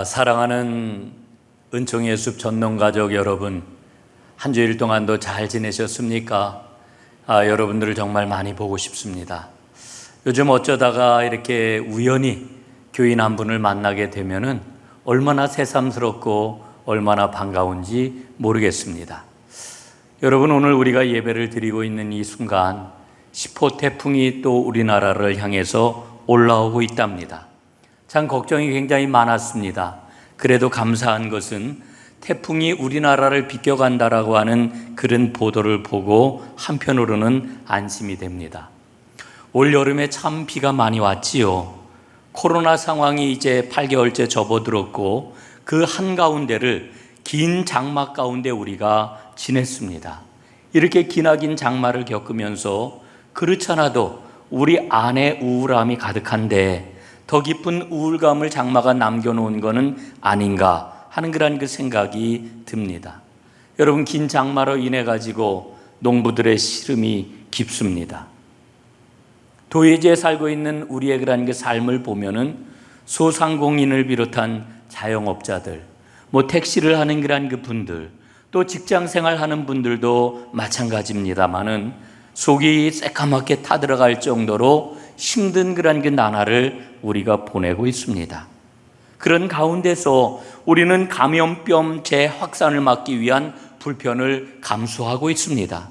사랑하는 은총의 숲 전농가족 여러분, 한 주일 동안도 잘 지내셨습니까? 여러분들을 정말 많이 보고 싶습니다. 요즘 어쩌다가 이렇게 우연히 교인 한 분을 만나게 되면은 얼마나 새삼스럽고 얼마나 반가운지 모르겠습니다. 여러분, 오늘 우리가 예배를 드리고 있는 이 순간 10호 태풍이 또 우리나라를 향해서 올라오고 있답니다. 참 걱정이 굉장히 많았습니다. 그래도 감사한 것은 태풍이 우리나라를 비껴간다라고 하는 그런 보도를 보고 한편으로는 안심이 됩니다. 올 여름에 참 비가 많이 왔지요. 코로나 상황이 이제 8개월째 접어들었고 그 한가운데를 긴 장마 가운데 우리가 지냈습니다. 이렇게 기나긴 장마를 겪으면서 그렇잖아도 우리 안에 우울함이 가득한데 더 깊은 우울감을 장마가 남겨놓은 것은 아닌가 하는 그런 그 생각이 듭니다. 여러분, 긴 장마로 인해 가지고 농부들의 시름이 깊습니다. 도예지에 살고 있는 우리의 그런 그 삶을 보면은 소상공인을 비롯한 자영업자들, 택시를 하는 그런 그 분들, 또 직장 생활하는 분들도 마찬가지입니다만은 속이 새까맣게 타들어갈 정도로 힘든 그런 그 나날을 우리가 보내고 있습니다. 그런 가운데서 우리는 감염병 재확산을 막기 위한 불편을 감수하고 있습니다.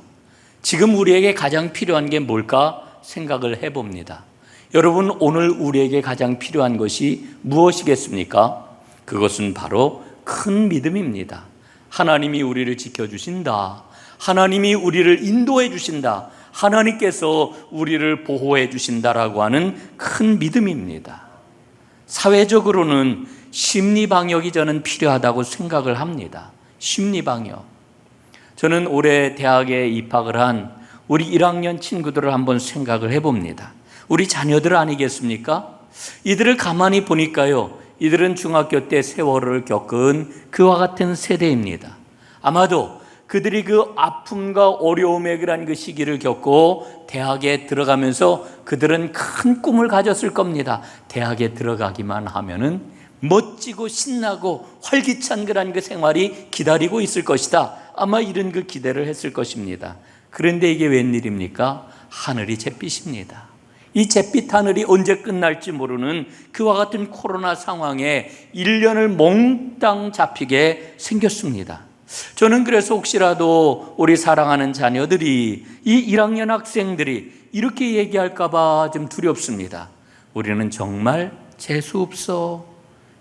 지금 우리에게 가장 필요한 게 뭘까 생각을 해봅니다. 여러분, 오늘 우리에게 가장 필요한 것이 무엇이겠습니까? 그것은 바로 큰 믿음입니다. 하나님이 우리를 지켜주신다. 하나님이 우리를 인도해 주신다. 하나님께서 우리를 보호해 주신다라고 하는 큰 믿음입니다. 사회적으로는 심리방역이 저는 필요하다고 생각을 합니다. 심리방역. 저는 올해 대학에 입학을 한 우리 1학년 친구들을 한번 생각을 해봅니다. 우리 자녀들 아니겠습니까? 이들을 가만히 보니까요, 이들은 중학교 때 세월을 겪은 그와 같은 세대입니다. 아마도 그들이 그 아픔과 어려움의 그런 그 시기를 겪고 대학에 들어가면서 그들은 큰 꿈을 가졌을 겁니다. 대학에 들어가기만 하면은 멋지고 신나고 활기찬 그런 그 생활이 기다리고 있을 것이다. 아마 이런 그 기대를 했을 것입니다. 그런데 이게 웬일입니까? 하늘이 잿빛입니다. 이 잿빛 하늘이 언제 끝날지 모르는 그와 같은 코로나 상황에 1년을 몽땅 잡히게 생겼습니다. 저는 그래서 혹시라도 우리 사랑하는 자녀들이, 이 1학년 학생들이 이렇게 얘기할까 봐 좀 두렵습니다. 우리는 정말 재수 없어.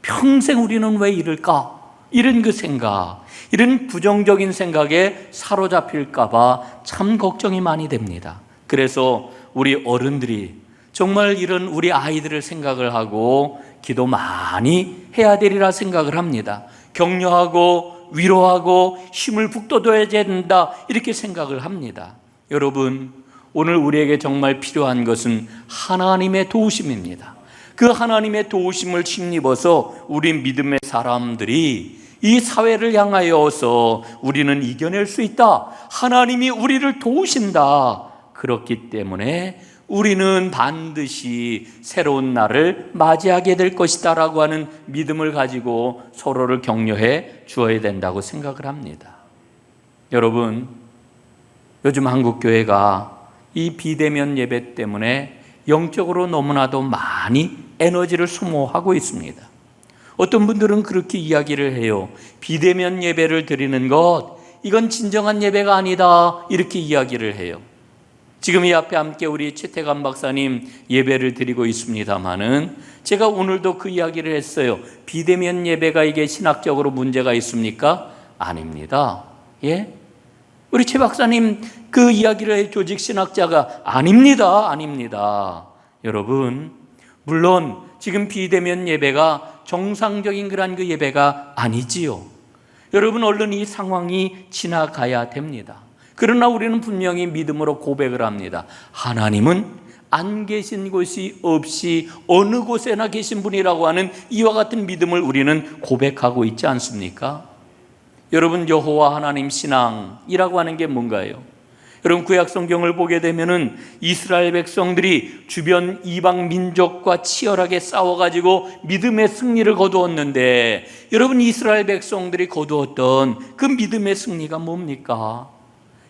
평생 우리는 왜 이럴까? 이런 그 생각, 이런 부정적인 생각에 사로잡힐까 봐 참 걱정이 많이 됩니다. 그래서 우리 어른들이 정말 이런 우리 아이들을 생각을 하고 기도 많이 해야 되리라 생각을 합니다. 격려하고 위로하고 힘을 북돋워야 된다, 이렇게 생각을 합니다. 여러분, 오늘 우리에게 정말 필요한 것은 하나님의 도우심입니다. 그 하나님의 도우심을 힘입어서 우리 믿음의 사람들이 이 사회를 향하여서 우리는 이겨낼 수 있다. 하나님이 우리를 도우신다. 그렇기 때문에 우리는 반드시 새로운 날을 맞이하게 될 것이다 라고 하는 믿음을 가지고 서로를 격려해 주어야 된다고 생각을 합니다. 여러분, 요즘 한국교회가 이 비대면 예배 때문에 영적으로 너무나도 많이 에너지를 소모하고 있습니다. 어떤 분들은 그렇게 이야기를 해요. 비대면 예배를 드리는 것, 이건 진정한 예배가 아니다, 이렇게 이야기를 해요. 지금 이 앞에 함께 우리 최태관 박사님 예배를 드리고 있습니다만은 제가 오늘도 그 이야기를 했어요. 비대면 예배가 이게 신학적으로 문제가 있습니까? 아닙니다. 예? 우리 최 박사님 그 이야기를 해 조직 신학자가 아닙니다. 여러분, 물론 지금 비대면 예배가 정상적인 그런 그 예배가 아니지요. 여러분, 얼른 이 상황이 지나가야 됩니다. 그러나 우리는 분명히 믿음으로 고백을 합니다. 하나님은 안 계신 곳이 없이 어느 곳에나 계신 분이라고 하는 이와 같은 믿음을 우리는 고백하고 있지 않습니까? 여러분, 여호와 하나님 신앙이라고 하는 게 뭔가요? 여러분 구약 성경을 보게 되면은 이스라엘 백성들이 주변 이방 민족과 치열하게 싸워가지고 믿음의 승리를 거두었는데, 여러분 이스라엘 백성들이 거두었던 그 믿음의 승리가 뭡니까?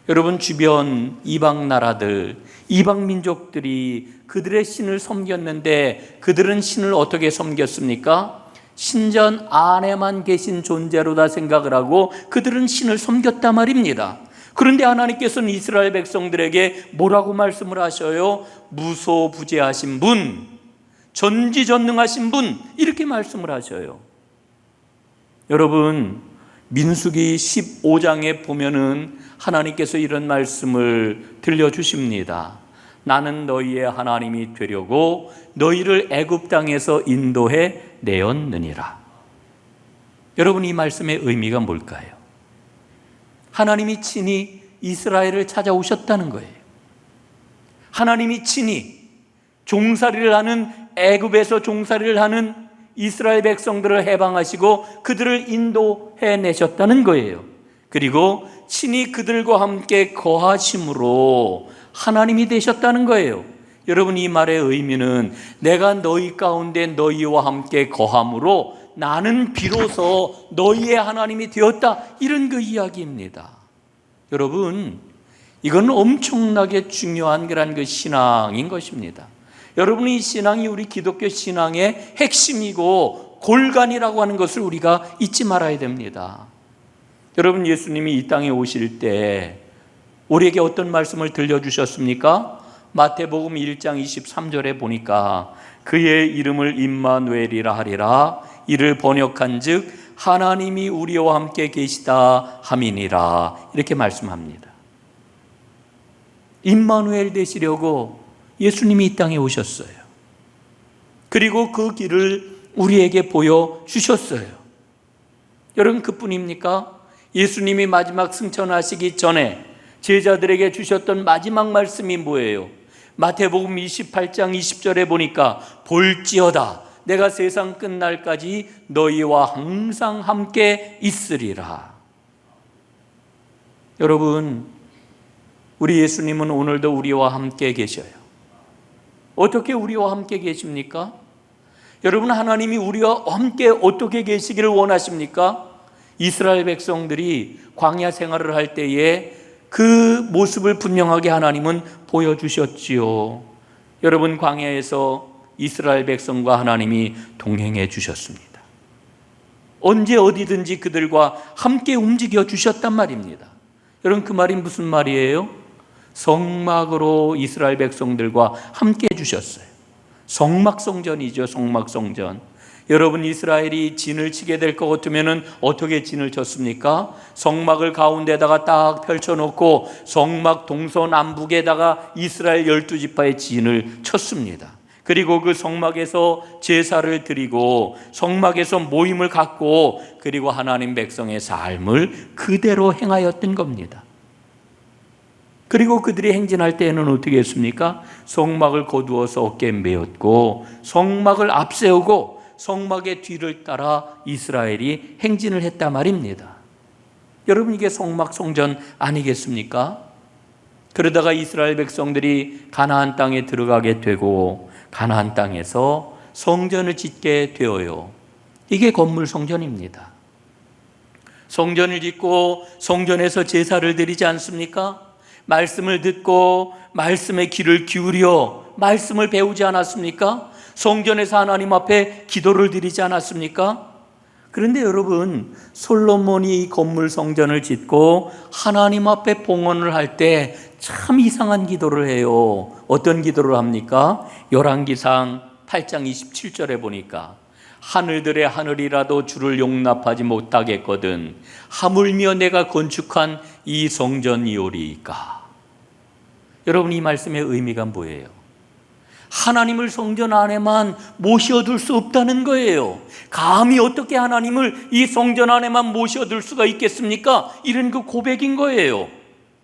여러분 주변 이방 나라들, 이방 민족들이 그들의 신을 섬겼는데 그들은 신을 어떻게 섬겼습니까? 신전 안에만 계신 존재로 다 생각을 하고 그들은 신을 섬겼단 말입니다. 그런데 하나님께서는 이스라엘 백성들에게 뭐라고 말씀을 하셔요? 무소부재하신 분, 전지전능하신 분, 이렇게 말씀을 하셔요. 여러분 민수기 15장에 보면은 하나님께서 이런 말씀을 들려주십니다. 나는 너희의 하나님이 되려고 너희를 애굽 땅에서 인도해 내었느니라. 여러분 이 말씀의 의미가 뭘까요? 하나님이 친히 이스라엘을 찾아오셨다는 거예요. 하나님이 친히 종살이를 하는, 애굽에서 종살이를 하는 이스라엘 백성들을 해방하시고 그들을 인도해 내셨다는 거예요. 그리고 친히 그들과 함께 거하심으로 하나님이 되셨다는 거예요. 여러분 이 말의 의미는 내가 너희 가운데 너희와 함께 거함으로 나는 비로소 너희의 하나님이 되었다, 이런 그 이야기입니다. 여러분 이건 엄청나게 중요한 그런 그 신앙인 것입니다. 여러분 이 신앙이 우리 기독교 신앙의 핵심이고 골간이라고 하는 것을 우리가 잊지 말아야 됩니다. 여러분 예수님이 이 땅에 오실 때 우리에게 어떤 말씀을 들려주셨습니까? 마태복음 1장 23절에 보니까 그의 이름을 임마누엘이라 하리라. 이를 번역한 즉 하나님이 우리와 함께 계시다 함이니라. 이렇게 말씀합니다. 임마누엘 되시려고 예수님이 이 땅에 오셨어요. 그리고 그 길을 우리에게 보여주셨어요. 여러분 그뿐입니까? 예수님이 마지막 승천하시기 전에 제자들에게 주셨던 마지막 말씀이 뭐예요? 마태복음 28장 20절에 보니까 볼지어다 내가 세상 끝날까지 너희와 항상 함께 있으리라. 여러분 우리 예수님은 오늘도 우리와 함께 계셔요. 어떻게 우리와 함께 계십니까? 여러분 하나님이 우리와 함께 어떻게 계시기를 원하십니까? 이스라엘 백성들이 광야 생활을 할 때에 그 모습을 분명하게 하나님은 보여주셨지요. 여러분 광야에서 이스라엘 백성과 하나님이 동행해 주셨습니다. 언제 어디든지 그들과 함께 움직여 주셨단 말입니다. 여러분 그 말이 무슨 말이에요? 성막으로 이스라엘 백성들과 함께 해 주셨어요. 성막성전이죠. 성막성전. 여러분 이스라엘이 진을 치게 될 것 같으면 어떻게 진을 쳤습니까? 성막을 가운데다가 딱 펼쳐놓고 성막 동서남북에다가 이스라엘 12지파의 진을 쳤습니다. 그리고 그 성막에서 제사를 드리고 성막에서 모임을 갖고 그리고 하나님 백성의 삶을 그대로 행하였던 겁니다. 그리고 그들이 행진할 때에는 어떻게 했습니까? 성막을 거두어서 어깨에 메었고 성막을 앞세우고 성막의 뒤를 따라 이스라엘이 행진을 했단 말입니다. 여러분 이게 성막 성전 아니겠습니까? 그러다가 이스라엘 백성들이 가나안 땅에 들어가게 되고 가나안 땅에서 성전을 짓게 되어요. 이게 건물 성전입니다. 성전을 짓고 성전에서 제사를 드리지 않습니까? 말씀을 듣고 말씀의 귀를 기울여 말씀을 배우지 않았습니까? 성전에서 하나님 앞에 기도를 드리지 않았습니까? 그런데 여러분 솔로몬이 건물 성전을 짓고 하나님 앞에 봉헌을 할 때 참 이상한 기도를 해요. 어떤 기도를 합니까? 열왕기상 8장 27절에 보니까 하늘들의 하늘이라도 주를 용납하지 못하겠거든 하물며 내가 건축한 이 성전이오리이까. 여러분 이 말씀의 의미가 뭐예요? 하나님을 성전 안에만 모셔둘 수 없다는 거예요. 감히 어떻게 하나님을 이 성전 안에만 모셔둘 수가 있겠습니까? 이런 그 고백인 거예요.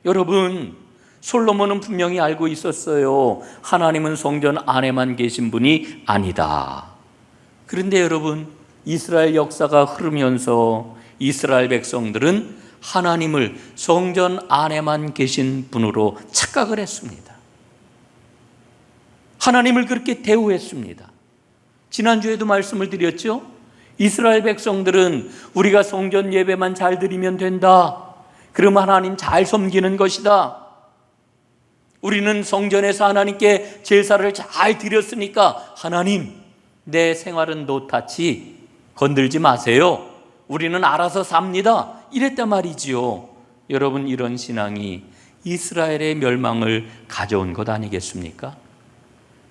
여러분 솔로몬은 분명히 알고 있었어요. 하나님은 성전 안에만 계신 분이 아니다. 그런데 여러분 이스라엘 역사가 흐르면서 이스라엘 백성들은 하나님을 성전 안에만 계신 분으로 착각을 했습니다. 하나님을 그렇게 대우했습니다. 지난주에도 말씀을 드렸죠. 이스라엘 백성들은 우리가 성전 예배만 잘 드리면 된다. 그럼 하나님 잘 섬기는 것이다. 우리는 성전에서 하나님께 제사를 잘 드렸으니까 하나님, 내 생활은 노타치 건들지 마세요. 우리는 알아서 삽니다. 이랬단 말이지요. 여러분, 이런 신앙이 이스라엘의 멸망을 가져온 것 아니겠습니까?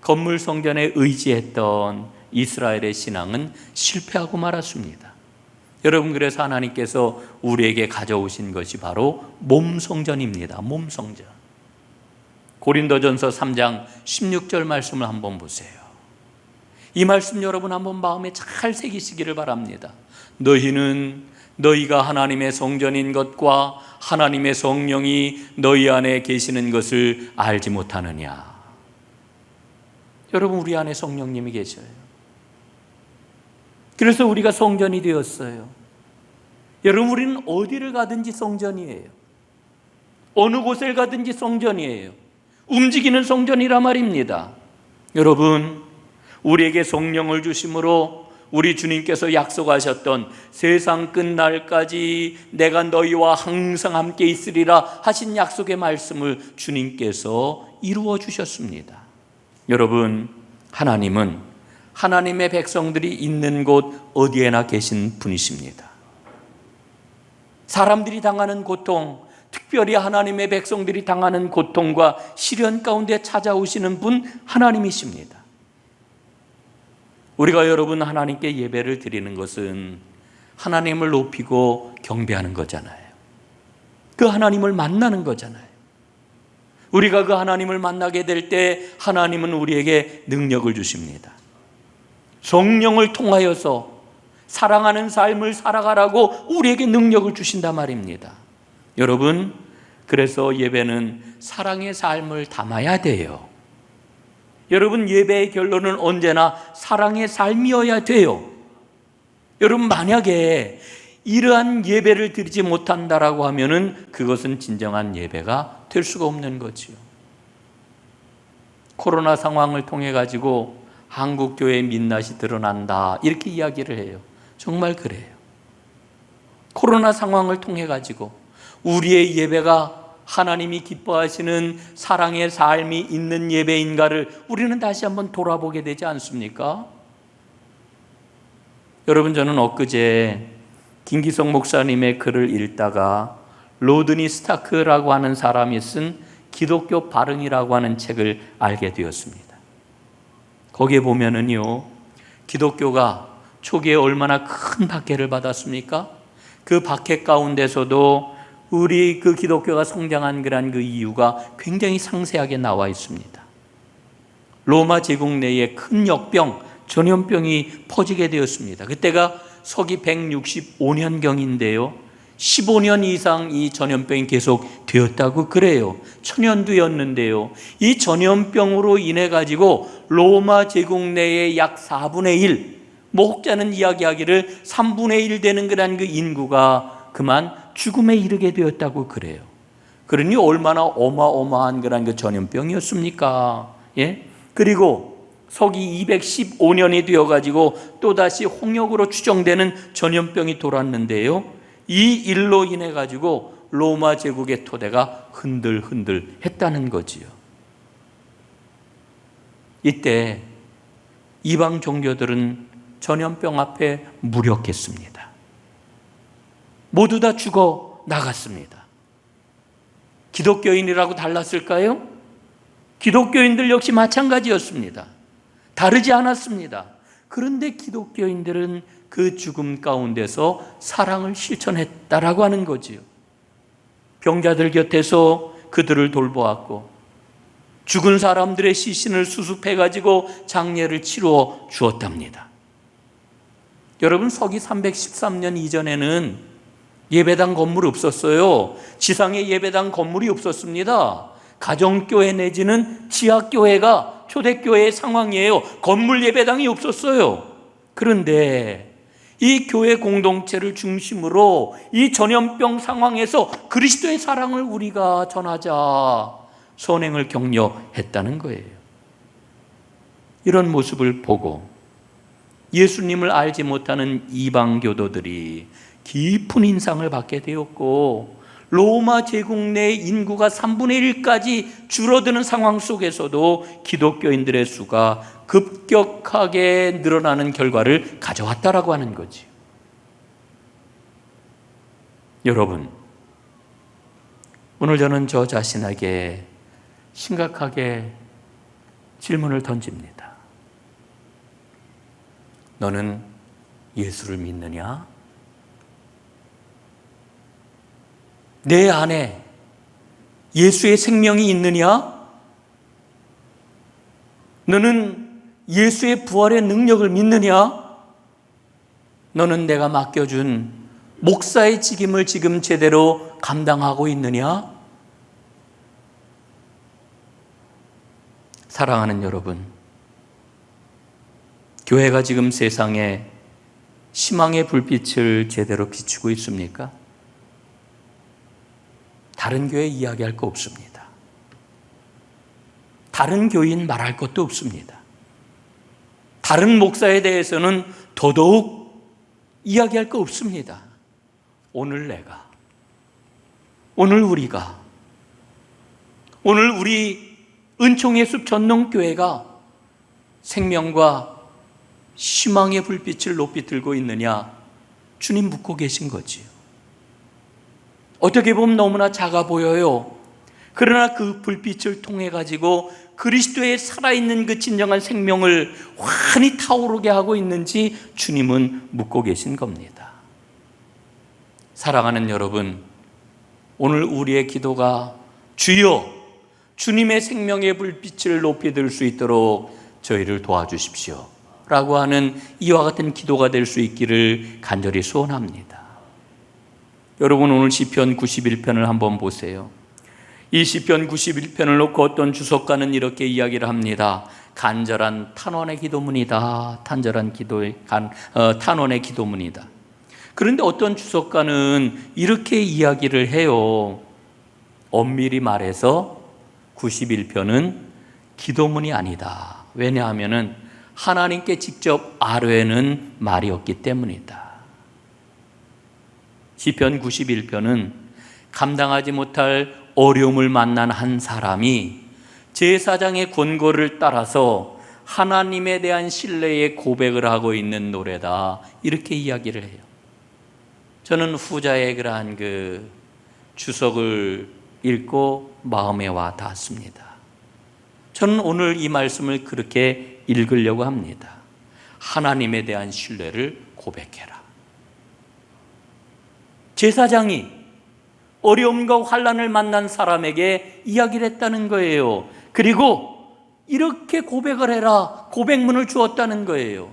건물 성전에 의지했던 이스라엘의 신앙은 실패하고 말았습니다. 여러분, 그래서 하나님께서 우리에게 가져오신 것이 바로 몸 성전입니다. 몸 성전. 고린도전서 3장 16절 말씀을 한번 보세요. 이 말씀 여러분 한번 마음에 잘 새기시기를 바랍니다. 너희는 너희가 하나님의 성전인 것과 하나님의 성령이 너희 안에 계시는 것을 알지 못하느냐. 여러분, 우리 안에 성령님이 계셔요. 그래서 우리가 성전이 되었어요. 여러분, 우리는 어디를 가든지 성전이에요. 어느 곳을 가든지 성전이에요. 움직이는 성전이라 말입니다. 여러분, 우리에게 성령을 주심으로 우리 주님께서 약속하셨던 세상 끝날까지 내가 너희와 항상 함께 있으리라 하신 약속의 말씀을 주님께서 이루어 주셨습니다. 여러분, 하나님은 하나님의 백성들이 있는 곳 어디에나 계신 분이십니다. 사람들이 당하는 고통, 특별히 하나님의 백성들이 당하는 고통과 시련 가운데 찾아오시는 분 하나님이십니다. 우리가 여러분 하나님께 예배를 드리는 것은 하나님을 높이고 경배하는 거잖아요. 그 하나님을 만나는 거잖아요. 우리가 그 하나님을 만나게 될 때 하나님은 우리에게 능력을 주십니다. 성령을 통하여서 사랑하는 삶을 살아가라고 우리에게 능력을 주신단 말입니다. 여러분, 그래서 예배는 사랑의 삶을 담아야 돼요. 여러분, 예배의 결론은 언제나 사랑의 삶이어야 돼요. 여러분, 만약에 이러한 예배를 드리지 못한다라고 하면은 그것은 진정한 예배가 될 수가 없는 거지요. 코로나 상황을 통해 가지고 한국 교회의 민낯이 드러난다, 이렇게 이야기를 해요. 정말 그래요. 코로나 상황을 통해 가지고 우리의 예배가 하나님이 기뻐하시는 사랑의 삶이 있는 예배인가를 우리는 다시 한번 돌아보게 되지 않습니까? 여러분, 저는 엊그제 김기성 목사님의 글을 읽다가 로드니 스타크라고 하는 사람이 쓴 기독교 발흥이라고 하는 책을 알게 되었습니다. 거기에 보면은요, 기독교가 초기에 얼마나 큰 박해를 받았습니까? 그 박해 가운데서도 우리 그 기독교가 성장한 그 이유가 굉장히 상세하게 나와 있습니다. 로마 제국 내에 큰 역병, 전염병이 퍼지게 되었습니다. 그때가 서기 165년경인데요. 15년 이상 이 전염병이 계속 되었다고 그래요. 천연두였는데요. 이 전염병으로 인해 가지고 로마 제국 내의 약 4분의 1, 혹자는 이야기하기를 3분의 1 되는 그 인구가 그만 죽음에 이르게 되었다고 그래요. 그러니 얼마나 어마어마한 그 전염병이었습니까? 예? 그리고 서기 215년이 되어가지고 또다시 홍역으로 추정되는 전염병이 돌았는데요. 이 일로 인해 가지고 로마 제국의 토대가 흔들흔들 했다는 거지요. 이때 이방 종교들은 전염병 앞에 무력했습니다. 모두 다 죽어 나갔습니다. 기독교인이라고 달랐을까요? 기독교인들 역시 마찬가지였습니다. 다르지 않았습니다. 그런데 기독교인들은 그 죽음 가운데서 사랑을 실천했다라고 하는 거지요. 병자들 곁에서 그들을 돌보았고 죽은 사람들의 시신을 수습해가지고 장례를 치루어 주었답니다. 여러분, 서기 313년 이전에는 예배당 건물 없었어요. 지상에 예배당 건물이 없었습니다. 가정교회 내지는 지하교회가 초대교회의 상황이에요. 건물 예배당이 없었어요. 그런데 이 교회 공동체를 중심으로 이 전염병 상황에서 그리스도의 사랑을 우리가 전하자 선행을 격려했다는 거예요. 이런 모습을 보고 예수님을 알지 못하는 이방 교도들이 깊은 인상을 받게 되었고, 로마 제국 내 인구가 3분의 1까지 줄어드는 상황 속에서도 기독교인들의 수가 급격하게 늘어나는 결과를 가져왔다라고 하는 거지. 여러분, 오늘 저는 저 자신에게 심각하게 질문을 던집니다. 너는 예수를 믿느냐? 내 안에 예수의 생명이 있느냐? 너는 예수의 부활의 능력을 믿느냐? 너는 내가 맡겨준 목사의 직임을 지금 제대로 감당하고 있느냐? 사랑하는 여러분, 교회가 지금 세상에 희망의 불빛을 제대로 비추고 있습니까? 다른 교회 이야기할 거 없습니다. 다른 교인 말할 것도 없습니다. 다른 목사에 대해서는 더더욱 이야기할 거 없습니다. 오늘 내가, 오늘 우리가, 오늘 우리 은총의 숲 전농교회가 생명과 희망의 불빛을 높이 들고 있느냐, 주님 묻고 계신 거지요. 어떻게 보면 너무나 작아 보여요. 그러나 그 불빛을 통해 가지고 그리스도의 살아있는 그 진정한 생명을 환히 타오르게 하고 있는지 주님은 묻고 계신 겁니다. 사랑하는 여러분, 오늘 우리의 기도가 주여 주님의 생명의 불빛을 높이 들 수 있도록 저희를 도와주십시오 라고 하는 이와 같은 기도가 될 수 있기를 간절히 소원합니다. 여러분, 오늘 시편 91편을 한번 보세요. 이 시편 91편을 놓고 어떤 주석가는 이렇게 이야기를 합니다. 간절한 탄원의 기도문이다. 탄원의 기도문이다. 그런데 어떤 주석가는 이렇게 이야기를 해요. 엄밀히 말해서 91편은 기도문이 아니다. 왜냐하면 하나님께 직접 아뢰는 말이 없기 때문이다. 시편 91편은 감당하지 못할 어려움을 만난 한 사람이 제사장의 권고를 따라서 하나님에 대한 신뢰의 고백을 하고 있는 노래다, 이렇게 이야기를 해요. 저는 후자의 그러한 그 주석을 읽고 마음에 와 닿았습니다. 저는 오늘 이 말씀을 그렇게 읽으려고 합니다. 하나님에 대한 신뢰를 고백해라. 제사장이 어려움과 환난을 만난 사람에게 이야기를 했다는 거예요. 그리고 이렇게 고백을 해라, 고백문을 주었다는 거예요.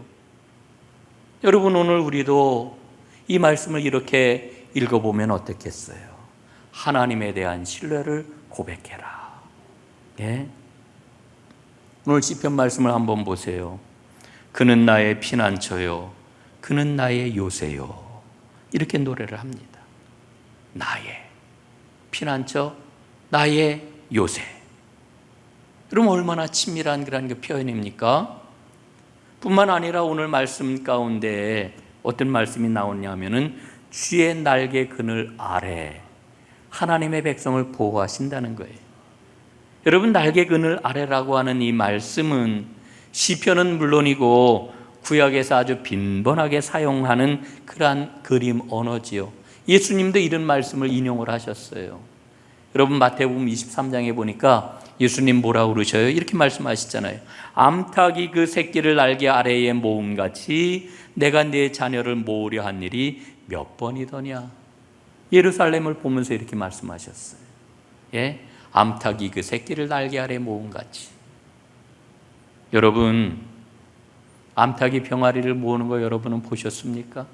여러분, 오늘 우리도 이 말씀을 이렇게 읽어보면 어떻겠어요? 하나님에 대한 신뢰를 고백해라. 예? 오늘 시편 말씀을 한번 보세요. 그는 나의 피난처요, 그는 나의 요새요, 이렇게 노래를 합니다. 나의 피난처, 나의 요새. 그럼 얼마나 친밀한 그런 그 표현입니까? 뿐만 아니라 오늘 말씀 가운데 어떤 말씀이 나오냐면은 주의 날개 그늘 아래 하나님의 백성을 보호하신다는 거예요. 여러분, 날개 그늘 아래라고 하는 이 말씀은 시편은 물론이고 구약에서 아주 빈번하게 사용하는 그러한 그림 언어지요. 예수님도 이런 말씀을 인용을 하셨어요. 여러분, 마태복음 23장에 보니까 예수님 뭐라고 그러셔요? 이렇게 말씀하시잖아요. 암탉이 그 새끼를 날개 아래에 모음같이 내가 네 자녀를 모으려 한 일이 몇 번이더냐. 예루살렘을 보면서 이렇게 말씀하셨어요. 예? 암탉이 그 새끼를 날개 아래에 모음같이. 여러분, 암탉이 병아리를 모으는 거 여러분은 보셨습니까?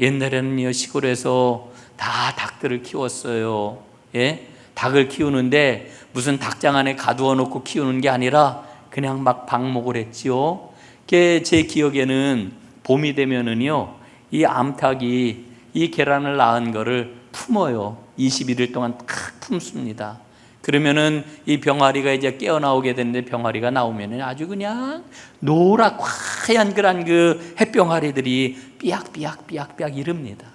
옛날에는요, 시골에서 다 닭들을 키웠어요. 예? 닭을 키우는데 무슨 닭장 안에 가두어 놓고 키우는 게 아니라 그냥 막 방목을 했지요. 제 기억에는 봄이 되면은요, 이 암탉이 이 계란을 낳은 거를 품어요. 21일 동안 탁 품습니다. 그러면은 이 병아리가 이제 깨어나오게 되는데, 병아리가 나오면은 아주 그냥 노랗고 하얀 그런 그 햇병아리들이 삐약삐약 이릅니다.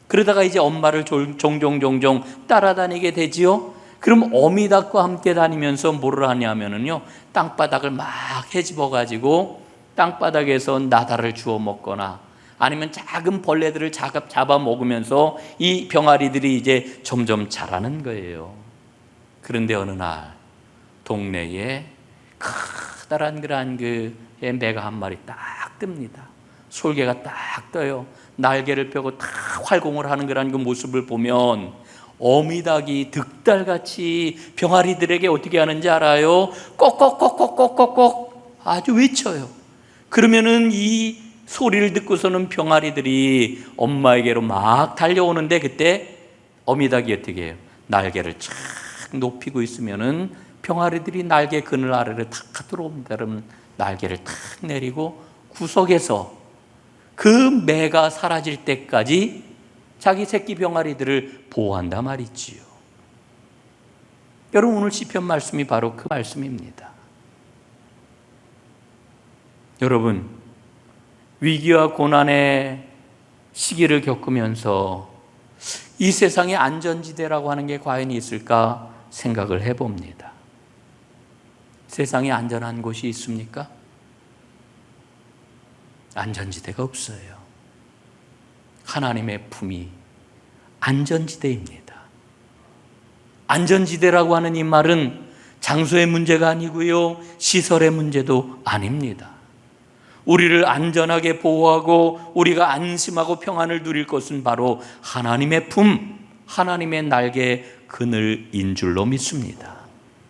그러다가 이제 엄마를 종종 따라다니게 되지요. 그럼 어미닭과 함께 다니면서 뭐를 하냐면은요, 땅바닥을 막 헤집어 가지고 땅바닥에서 나다를 주워 먹거나, 아니면 작은 벌레들을 잡아 먹으면서 이 병아리들이 이제 점점 자라는 거예요. 그런데 어느 날 동네에 커다란 그런 그 매가 한 마리 딱 뜹니다. 솔개가 딱 떠요. 날개를 펴고 딱 활공을 하는 그런 그 모습을 보면 어미닭이 득달같이 병아리들에게 어떻게 하는지 알아요? 꼭꼭꼭꼭꼭꼭꼭 아주 외쳐요. 그러면은 이 소리를 듣고서는 병아리들이 엄마에게로 막 달려오는데, 그때 어미닭이 어떻게 해요? 날개를 쫙 높이고 있으면은 병아리들이 날개 그늘 아래를 탁 들어옵니다. 그러면 날개를 탁 내리고 구석에서 그 매가 사라질 때까지 자기 새끼 병아리들을 보호한단 말이지요. 여러분, 오늘 시편 말씀이 바로 그 말씀입니다. 여러분, 위기와 고난의 시기를 겪으면서 이 세상에 안전지대라고 하는 게 과연 있을까 생각을 해봅니다. 세상에 안전한 곳이 있습니까? 안전지대가 없어요. 하나님의 품이 안전지대입니다. 안전지대라고 하는 이 말은 장소의 문제가 아니고요, 시설의 문제도 아닙니다. 우리를 안전하게 보호하고 우리가 안심하고 평안을 누릴 것은 바로 하나님의 품, 하나님의 날개 그늘인 줄로 믿습니다.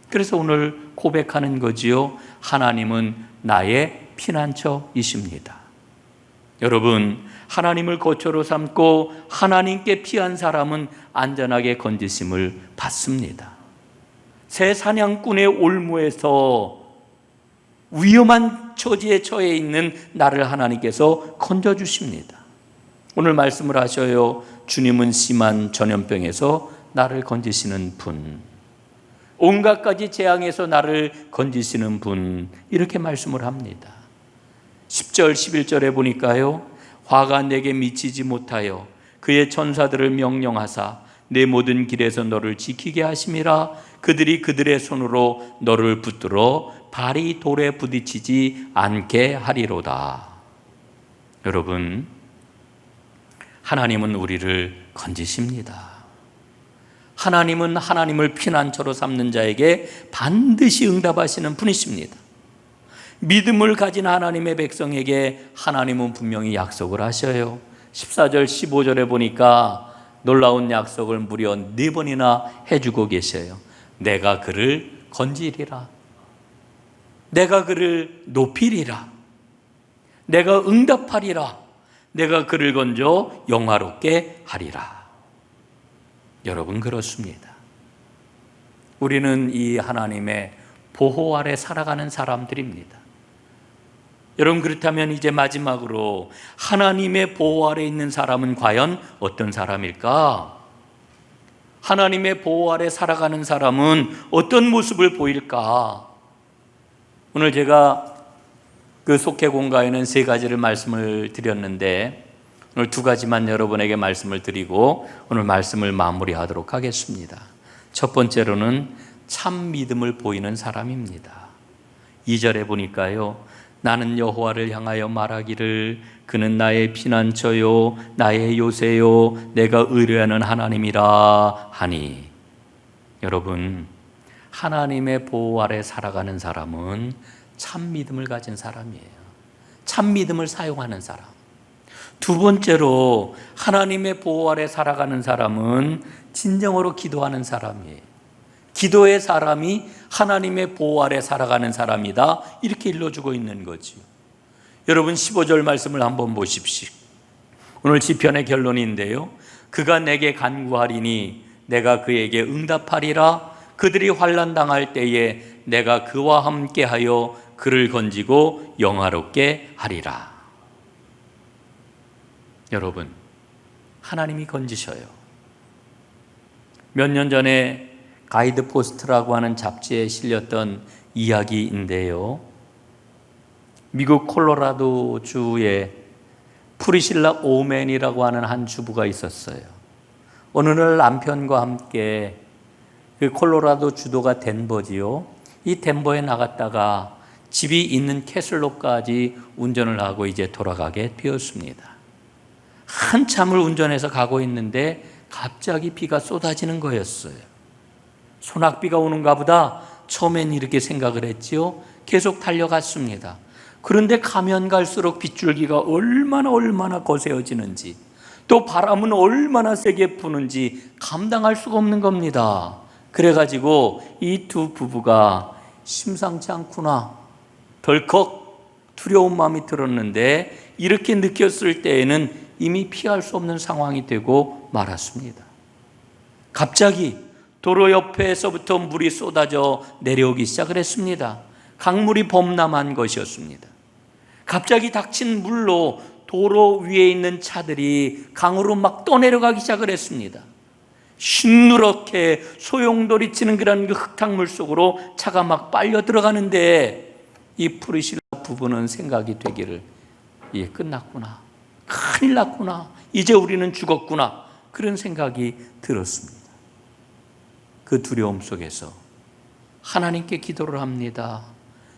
그래서 오늘 고백하는 거지요. 하나님은 나의 피난처이십니다. 여러분, 하나님을 거처로 삼고 하나님께 피한 사람은 안전하게 건지심을 받습니다. 새 사냥꾼의 올무에서 위험한 처지에 처해 있는 나를 하나님께서 건져주십니다. 오늘 말씀을 하셔요. 주님은 심한 전염병에서 나를 건지시는 분, 온갖 가지 재앙에서 나를 건지시는 분, 이렇게 말씀을 합니다. 10절 11절에 보니까요, 화가 내게 미치지 못하여 그의 천사들을 명령하사 내 모든 길에서 너를 지키게 하심이라. 그들이 그들의 손으로 너를 붙들어 발이 돌에 부딪히지 않게 하리로다. 여러분, 하나님은 우리를 건지십니다. 하나님은 하나님을 피난처로 삼는 자에게 반드시 응답하시는 분이십니다. 믿음을 가진 하나님의 백성에게 하나님은 분명히 약속을 하셔요. 14절 15절에 보니까 놀라운 약속을 무려 4번이나 해주고 계셔요. 내가 그를 건지리라, 내가 그를 높이리라, 내가 응답하리라, 내가 그를 건져 영화롭게 하리라. 여러분, 그렇습니다. 우리는 이 하나님의 보호 아래 살아가는 사람들입니다. 여러분, 그렇다면 이제 마지막으로 하나님의 보호 아래 있는 사람은 과연 어떤 사람일까? 하나님의 보호 아래 살아가는 사람은 어떤 모습을 보일까? 오늘 제가 그 속회공가에는 3가지를 말씀을 드렸는데, 오늘 2가지만 여러분에게 말씀을 드리고 오늘 말씀을 마무리하도록 하겠습니다. 첫 번째로는 참 믿음을 보이는 사람입니다. 2절에 보니까요, 나는 여호와를 향하여 말하기를 그는 나의 피난처요 나의 요새요 내가 의뢰하는 하나님이라 하니. 여러분, 하나님의 보호 아래 살아가는 사람은 참 믿음을 가진 사람이에요. 참 믿음을 사용하는 사람. 2번째로 하나님의 보호 아래 살아가는 사람은 진정으로 기도하는 사람이에요. 기도의 사람이 하나님의 보호 아래 살아가는 사람이다, 이렇게 일러주고 있는 거지요. 여러분, 15절 말씀을 한번 보십시오. 오늘 시편의 결론인데요, 그가 내게 간구하리니 내가 그에게 응답하리라. 그들이 환난 당할 때에 내가 그와 함께하여 그를 건지고 영화롭게 하리라. 여러분, 하나님이 건지셔요. 몇 년 전에 가이드 포스트라고 하는 잡지에 실렸던 이야기인데요. 미국 콜로라도 주에 프리실라 오맨이라고 하는 한 주부가 있었어요. 어느 날 남편과 함께 그 콜로라도 주도가 덴버지요. 이 덴버에 나갔다가 집이 있는 캐슬로까지 운전을 하고 이제 돌아가게 되었습니다. 한참을 운전해서 가고 있는데 갑자기 비가 쏟아지는 거였어요. 소낙비가 오는가 보다 처음엔 이렇게 생각을 했지요. 계속 달려갔습니다. 그런데 가면 갈수록 빗줄기가 얼마나 거세어지는지, 또 바람은 얼마나 세게 부는지 감당할 수가 없는 겁니다. 그래가지고 이 두 부부가 심상치 않구나, 덜컥 두려운 마음이 들었는데 이렇게 느꼈을 때에는 이미 피할 수 없는 상황이 되고 말았습니다. 갑자기 도로 옆에서부터 물이 쏟아져 내려오기 시작을 했습니다. 강물이 범람한 것이었습니다. 갑자기 닥친 물로 도로 위에 있는 차들이 강으로 막 떠내려가기 시작을 했습니다. 흰누렇게 소용돌이 치는 그런 그 흙탕물 속으로 차가 막 빨려 들어가는데 이 프리실라 부부는 생각이 되기를, 끝났구나, 큰일 났구나, 이제 우리는 죽었구나, 그런 생각이 들었습니다. 그 두려움 속에서 하나님께 기도를 합니다.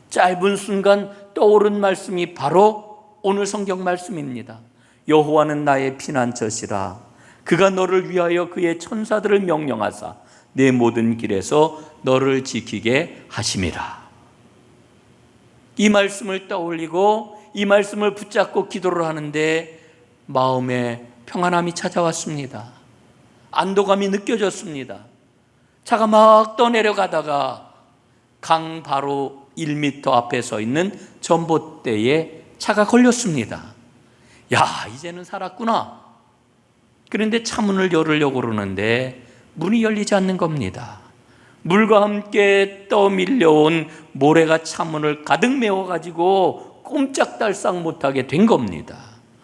짧은 순간 떠오른 말씀이 바로 오늘 성경 말씀입니다. 여호와는 나의 피난처시라. 그가 너를 위하여 그의 천사들을 명령하사 내 모든 길에서 너를 지키게 하심이라. 이 말씀을 떠올리고 이 말씀을 붙잡고 기도를 하는데 마음에 평안함이 찾아왔습니다. 안도감이 느껴졌습니다. 차가 막 떠내려가다가 강 바로 1m 앞에 서 있는 전봇대에 차가 걸렸습니다. 야, 이제는 살았구나. 그런데 차문을 열으려고 그러는데 문이 열리지 않는 겁니다. 물과 함께 떠밀려온 모래가 차문을 가득 메워가지고 꼼짝달싹 못하게 된 겁니다.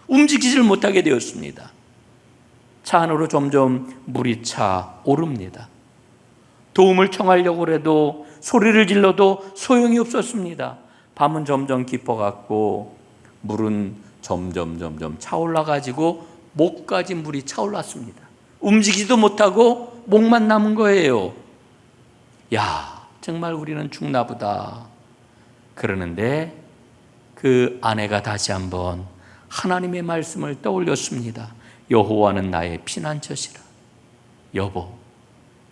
움직이질 못하게 되었습니다. 차 안으로 점점 물이 차 오릅니다. 도움을 청하려고 해도 소리를 질러도 소용이 없었습니다. 밤은 점점 깊어갔고 물은 점점 차올라가지고 목까지 물이 차올랐습니다. 움직이지도 못하고 목만 남은 거예요. 야, 정말 우리는 죽나 보다. 그러는데 그 아내가 다시 한번 하나님의 말씀을 떠올렸습니다. 여호와는 나의 피난처시라. 여보,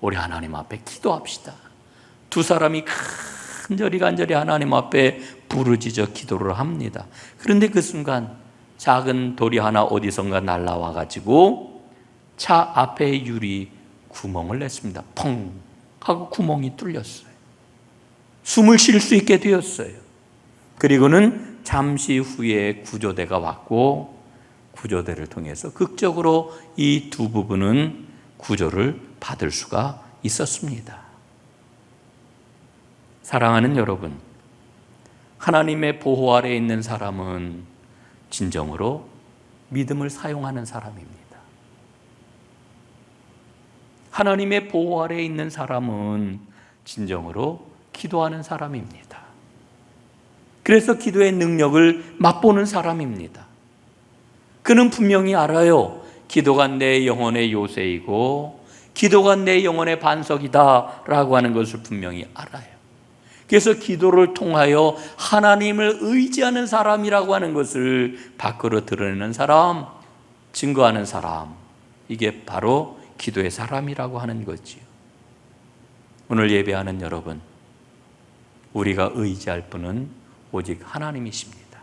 우리 하나님 앞에 기도합시다. 두 사람이 간절히 하나님 앞에 부르짖어 기도를 합니다. 그런데 그 순간 작은 돌이 하나 어디선가 날라와 가지고 차 앞에 유리 구멍을 냈습니다. 펑 하고 구멍이 뚫렸어요. 숨을 쉴 수 있게 되었어요. 그리고는 잠시 후에 구조대가 왔고 구조대를 통해서 극적으로 이 두 부부는 구조를 받을 수가 있었습니다. 사랑하는 여러분, 하나님의 보호 아래에 있는 사람은 진정으로 믿음을 사용하는 사람입니다. 하나님의 보호 아래에 있는 사람은 진정으로 기도하는 사람입니다. 그래서 기도의 능력을 맛보는 사람입니다. 그는 분명히 알아요. 기도가 내 영혼의 요새이고 기도가 내 영혼의 반석이다 라고 하는 것을 분명히 알아요. 그래서 기도를 통하여 하나님을 의지하는 사람이라고 하는 것을 밖으로 드러내는 사람, 증거하는 사람, 이게 바로 기도의 사람이라고 하는 거지요. 오늘 예배하는 여러분, 우리가 의지할 분은 오직 하나님이십니다.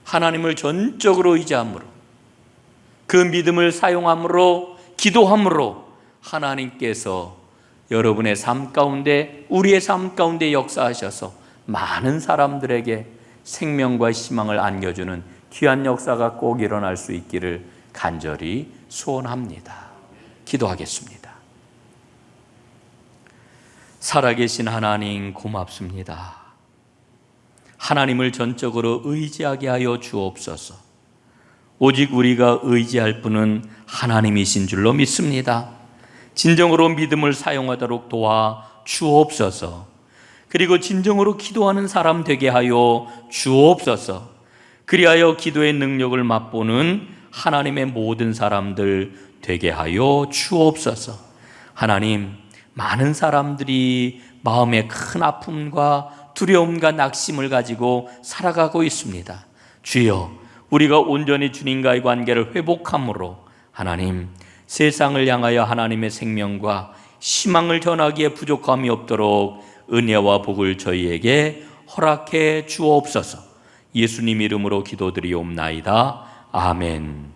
하나님을 전적으로 의지함으로, 그 믿음을 사용함으로, 기도함으로 하나님께서 여러분의 삶 가운데, 우리의 삶 가운데 역사하셔서 많은 사람들에게 생명과 희망을 안겨주는 귀한 역사가 꼭 일어날 수 있기를 간절히 소원합니다. 기도하겠습니다. 살아계신 하나님, 고맙습니다. 하나님을 전적으로 의지하게 하여 주옵소서. 오직 우리가 의지할 분은 하나님이신 줄로 믿습니다. 진정으로 믿음을 사용하도록 도와 주옵소서. 그리고 진정으로 기도하는 사람 되게 하여 주옵소서. 그리하여 기도의 능력을 맛보는 하나님의 모든 사람들 되게 하여 주옵소서. 하나님, 많은 사람들이 마음에 큰 아픔과 두려움과 낙심을 가지고 살아가고 있습니다. 주여, 우리가 온전히 주님과의 관계를 회복함으로 하나님, 세상을 향하여 하나님의 생명과 희망을 전하기에 부족함이 없도록 은혜와 복을 저희에게 허락해 주옵소서. 예수님 이름으로 기도드리옵나이다. 아멘.